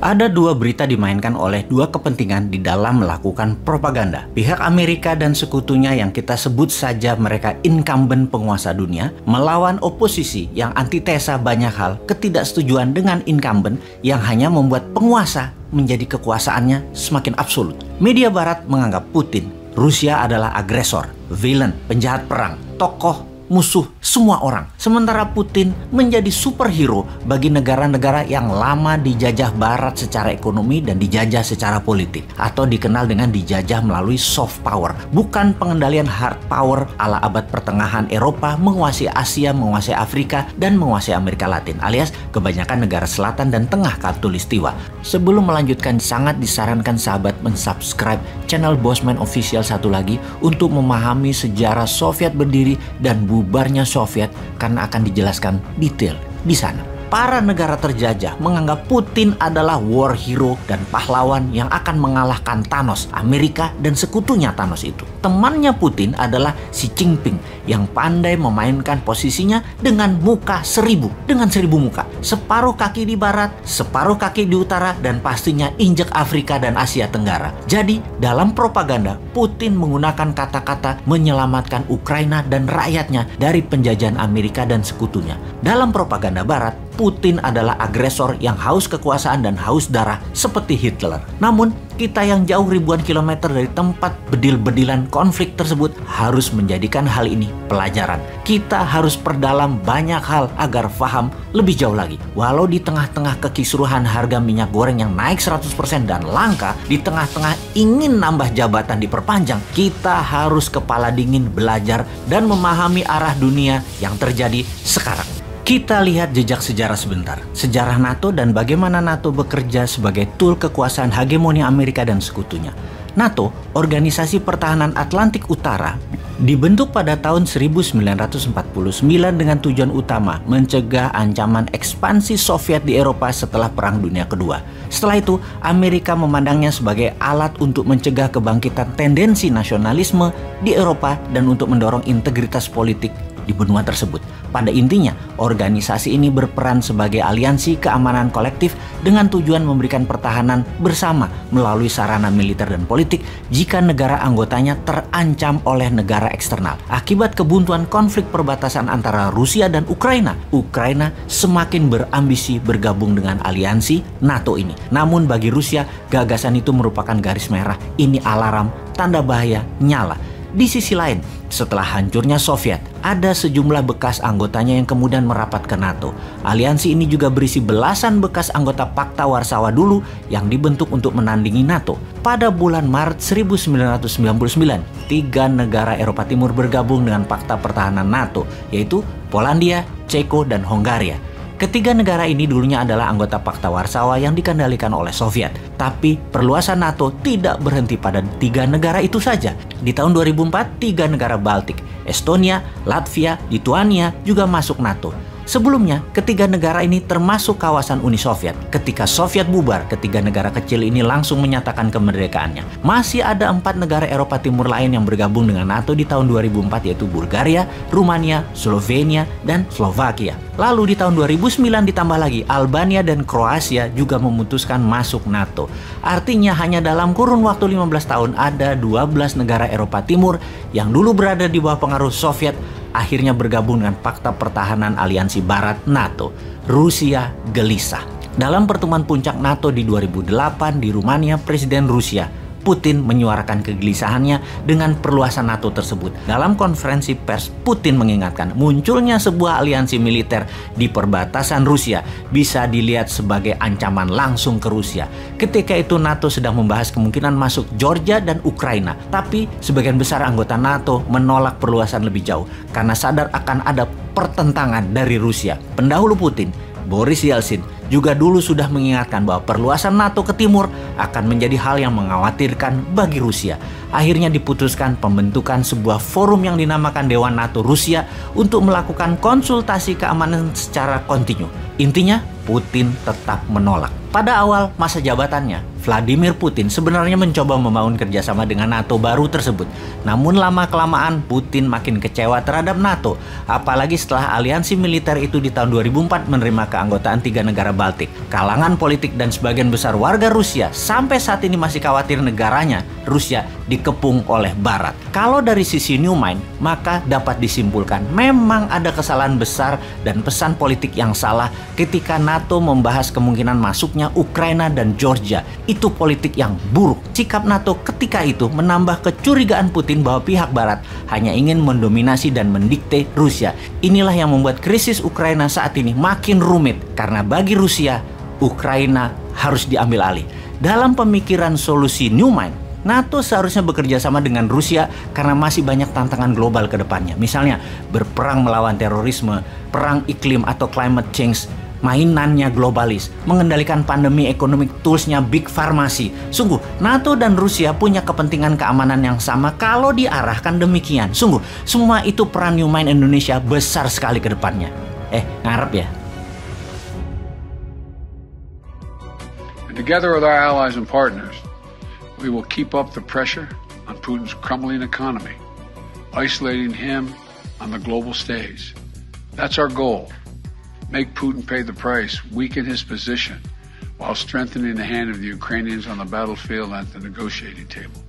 Ada dua berita dimainkan oleh dua kepentingan di dalam melakukan propaganda. Pihak Amerika dan sekutunya yang kita sebut saja mereka incumbent penguasa dunia melawan oposisi yang antitesa banyak hal ketidaksetujuan dengan incumbent yang hanya membuat penguasa menjadi kekuasaannya semakin absolut. Media barat menganggap Putin, Rusia adalah agresor, villain, penjahat perang, tokoh musuh semua orang. Sementara Putin menjadi superhero bagi negara-negara yang lama dijajah barat secara ekonomi dan dijajah secara politik. Atau dikenal dengan dijajah melalui soft power. Bukan pengendalian hard power ala abad pertengahan Eropa menguasai Asia, menguasai Afrika, dan menguasai Amerika Latin. Alias kebanyakan negara selatan dan tengah khatulistiwa. Sebelum melanjutkan, sangat disarankan sahabat mensubscribe channel Bosman Official satu lagi untuk memahami sejarah Soviet berdiri dan bubarnya Soviet karena akan dijelaskan detail di sana. Para negara terjajah menganggap Putin adalah war hero dan pahlawan yang akan mengalahkan Thanos, Amerika dan sekutunya Thanos itu. Temannya Putin adalah Xi Jinping yang pandai memainkan posisinya dengan muka seribu muka. Separuh kaki di barat, separuh kaki di utara, dan pastinya injek Afrika dan Asia Tenggara. Jadi dalam propaganda, Putin menggunakan kata-kata menyelamatkan Ukraina dan rakyatnya dari penjajahan Amerika dan sekutunya. Dalam propaganda barat, Putin adalah agresor yang haus kekuasaan dan haus darah seperti Hitler. Namun, kita yang jauh ribuan kilometer dari tempat bedil-bedilan konflik tersebut harus menjadikan hal ini pelajaran. Kita harus perdalam banyak hal agar paham lebih jauh lagi. Walau di tengah-tengah kekisruhan harga minyak goreng yang naik 100% dan langka, di tengah-tengah ingin nambah jabatan diperpanjang, kita harus kepala dingin belajar dan memahami arah dunia yang terjadi sekarang. Kita lihat jejak sejarah sebentar. Sejarah NATO dan bagaimana NATO bekerja sebagai tool kekuasaan hegemoni Amerika dan sekutunya. NATO, Organisasi Pertahanan Atlantik Utara, dibentuk pada tahun 1949 dengan tujuan utama mencegah ancaman ekspansi Soviet di Eropa setelah Perang Dunia Kedua. Setelah itu, Amerika memandangnya sebagai alat untuk mencegah kebangkitan tendensi nasionalisme di Eropa dan untuk mendorong integritas politik di benua tersebut. Pada intinya, organisasi ini berperan sebagai aliansi keamanan kolektif dengan tujuan memberikan pertahanan bersama melalui sarana militer dan politik jika negara anggotanya terancam oleh negara eksternal. Akibat kebuntuan konflik perbatasan antara Rusia dan Ukraina, Ukraina semakin berambisi bergabung dengan aliansi NATO ini. Namun bagi Rusia, gagasan itu merupakan garis merah. Ini alarm, tanda bahaya nyala. Di sisi lain, setelah hancurnya Soviet, ada sejumlah bekas anggotanya yang kemudian merapat ke NATO. Aliansi ini juga berisi belasan bekas anggota Pakta Warsawa dulu yang dibentuk untuk menandingi NATO. Pada bulan Maret 1999, 3 negara Eropa Timur bergabung dengan Pakta Pertahanan NATO, yaitu Polandia, Ceko, dan Hongaria. Ketiga negara ini dulunya adalah anggota Pakta Warsawa yang dikendalikan oleh Soviet. Tapi perluasan NATO tidak berhenti pada 3 negara itu saja. Di tahun 2004, 3 negara Baltik, Estonia, Latvia, Lituania juga masuk NATO. Sebelumnya, ketiga negara ini termasuk kawasan Uni Soviet. Ketika Soviet bubar, ketiga negara kecil ini langsung menyatakan kemerdekaannya. Masih ada 4 negara Eropa Timur lain yang bergabung dengan NATO di tahun 2004, yaitu Bulgaria, Rumania, Slovenia, dan Slovakia. Lalu di tahun 2009 ditambah lagi, Albania dan Kroasia juga memutuskan masuk NATO. Artinya hanya dalam kurun waktu 15 tahun ada 12 negara Eropa Timur yang dulu berada di bawah pengaruh Soviet akhirnya bergabung dengan Pakta Pertahanan Aliansi Barat NATO. Rusia gelisah. Dalam pertemuan puncak NATO di 2008 di Rumania, Presiden Rusia Putin menyuarakan kegelisahannya dengan perluasan NATO tersebut. Dalam konferensi pers, Putin mengingatkan munculnya sebuah aliansi militer di perbatasan Rusia bisa dilihat sebagai ancaman langsung ke Rusia. Ketika itu NATO sedang membahas kemungkinan masuk Georgia dan Ukraina, tapi sebagian besar anggota NATO menolak perluasan lebih jauh karena sadar akan ada pertentangan dari Rusia. Pendahulu Putin, Boris Yeltsin, juga dulu sudah mengingatkan bahwa perluasan NATO ke timur akan menjadi hal yang mengkhawatirkan bagi Rusia. Akhirnya diputuskan pembentukan sebuah forum yang dinamakan Dewan NATO Rusia untuk melakukan konsultasi keamanan secara kontinu. Intinya, Putin tetap menolak. Pada awal masa jabatannya, Vladimir Putin sebenarnya mencoba membangun kerjasama dengan NATO baru tersebut. Namun lama-kelamaan Putin makin kecewa terhadap NATO. Apalagi setelah aliansi militer itu di tahun 2004 menerima keanggotaan 3 negara Baltik. Kalangan politik dan sebagian besar warga Rusia sampai saat ini masih khawatir negaranya, Rusia, dikepung oleh Barat. Kalau dari sisi Neumann, maka dapat disimpulkan memang ada kesalahan besar dan pesan politik yang salah ketika NATO membahas kemungkinan masuknya Ukraina dan Georgia. Itu politik yang buruk. Sikap NATO ketika itu menambah kecurigaan Putin bahwa pihak Barat hanya ingin mendominasi dan mendikte Rusia. Inilah yang membuat krisis Ukraina saat ini makin rumit karena bagi Rusia, Ukraina harus diambil alih. Dalam pemikiran solusi Neumann, NATO seharusnya bekerja sama dengan Rusia karena masih banyak tantangan global ke depannya. Misalnya berperang melawan terorisme, perang iklim atau climate change, mainannya globalis, mengendalikan pandemi, ekonomi, toolsnya big pharmacy. Sungguh, NATO dan Rusia punya kepentingan keamanan yang sama kalau diarahkan demikian. Sungguh, semua itu peran Neumann Indonesia besar sekali ke depannya. Ngarep ya? And together with our allies and partners, we will keep up the pressure on Putin's crumbling economy, isolating him on the global stage. That's our goal. Make Putin pay the price, weaken his position, while strengthening the hand of the Ukrainians on the battlefield and at the negotiating table.